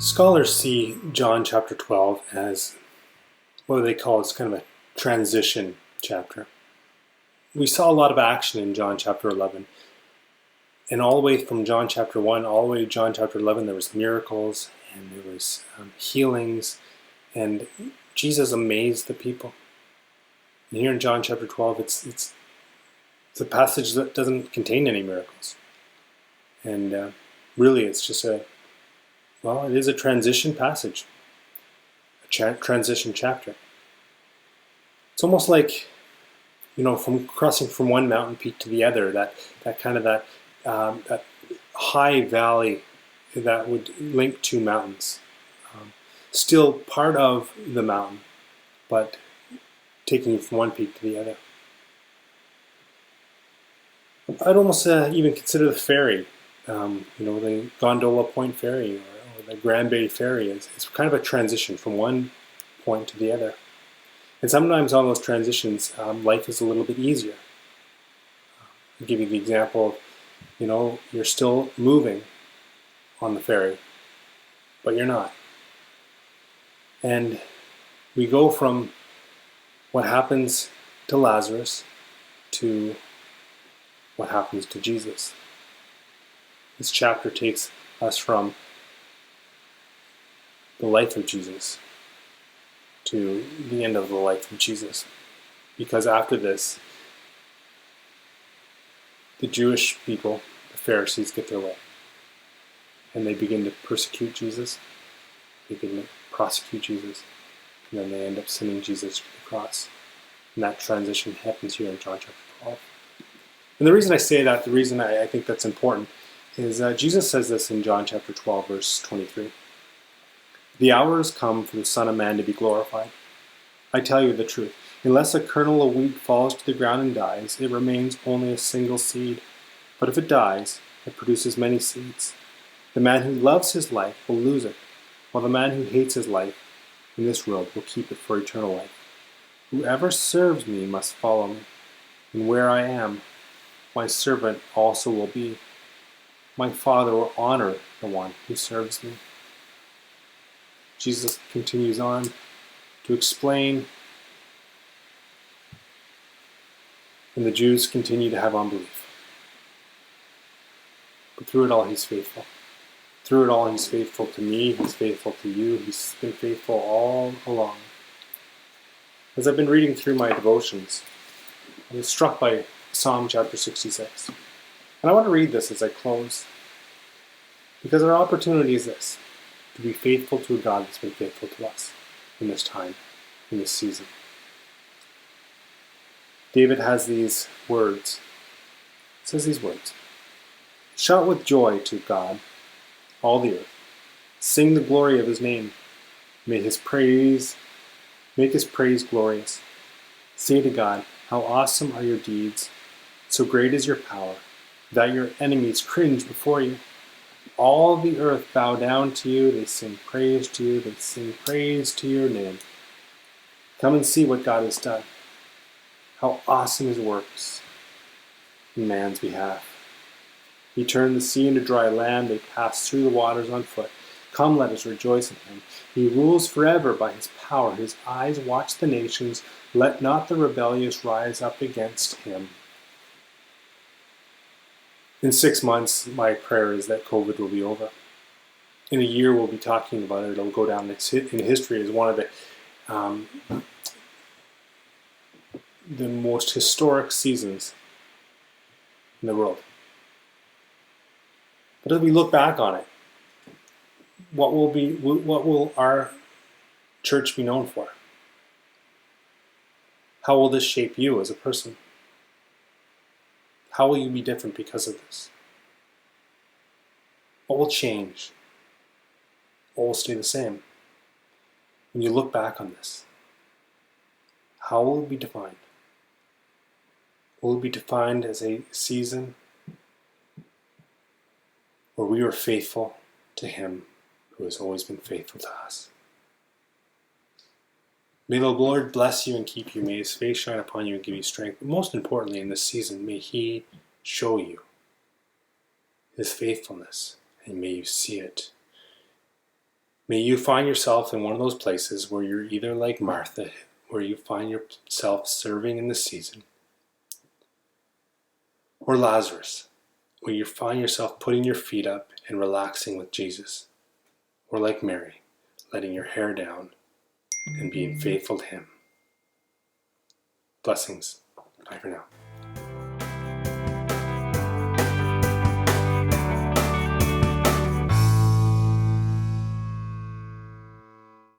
Scholars see John chapter 12 as what they call it's kind of a transition chapter. We saw a lot of action in John chapter 11. And all the way from John chapter 1 all the way to John chapter 11, there was miracles and there was healings, and Jesus amazed the people. And here in John chapter 12, it's a passage that doesn't contain any miracles. And really it's just it is a transition passage, a transition chapter. It's almost like, from crossing from one mountain peak to the other, that high valley that would link two mountains. Still part of the mountain, but taking you from one peak to the other. I'd almost even consider the ferry, the Gondola Point Ferry or the Grand Bay Ferry is kind of a transition from one point to the other. And sometimes on those transitions, life is a little bit easier. I'll give you the example of, you're still moving on the ferry, but you're not. And we go from what happens to Lazarus to what happens to Jesus. This chapter takes us from the life of Jesus to the end of the life of Jesus. Because after this, the Jewish people, the Pharisees, get their way. And they begin to persecute Jesus. They begin to prosecute Jesus. And then they end up sending Jesus to the cross. And that transition happens here in John chapter 12. And the reason I say that, the reason I think that's important, is Jesus says this in John chapter 12, verse 23. The hour has come for the Son of Man to be glorified. I tell you the truth. Unless a kernel of wheat falls to the ground and dies, it remains only a single seed. But if it dies, it produces many seeds. The man who loves his life will lose it, while the man who hates his life in this world will keep it for eternal life. Whoever serves me must follow me, and where I am, my servant also will be. My Father will honor the one who serves me. Jesus continues on to explain, and the Jews continue to have unbelief. But through it all, he's faithful. Through it all, he's faithful to me, he's faithful to you, he's been faithful all along. As I've been reading through my devotions, I was struck by Psalm chapter 66. And I want to read this as I close, because our opportunity is this: to be faithful to a God that's been faithful to us in this time, in this season. David has these words. It says these words: shout with joy to God, all the earth. Sing the glory of his name. Make his praise glorious. Say to God, how awesome are your deeds. So great is your power, that your enemies cringe before you. All the earth bow down to you, they sing praise to you, they sing praise to your name. Come and see what God has done, how awesome his works in man's behalf. He turned the sea into dry land, they passed through the waters on foot. Come, let us rejoice in him. He rules forever by his power, his eyes watch the nations. Let not the rebellious rise up against him. In 6 months, my prayer is that COVID will be over. In a year, we'll be talking about it. It'll go down in history as one of the most historic seasons in the world. But as we look back on it, what will our church be known for? How will this shape you as a person? How will you be different because of this? What will change? What will stay the same? When you look back on this, how will it be defined? Will it be defined as a season where we were faithful to him who has always been faithful to us? May the Lord bless you and keep you. May his face shine upon you and give you strength. But most importantly, in this season, may he show you his faithfulness, and may you see it May you find yourself in one of those places where you're either like Martha, where you find yourself serving in the season, or Lazarus, where you find yourself putting your feet up and relaxing with Jesus, or like Mary, letting your hair down and being faithful to Him. Blessings. Bye for now.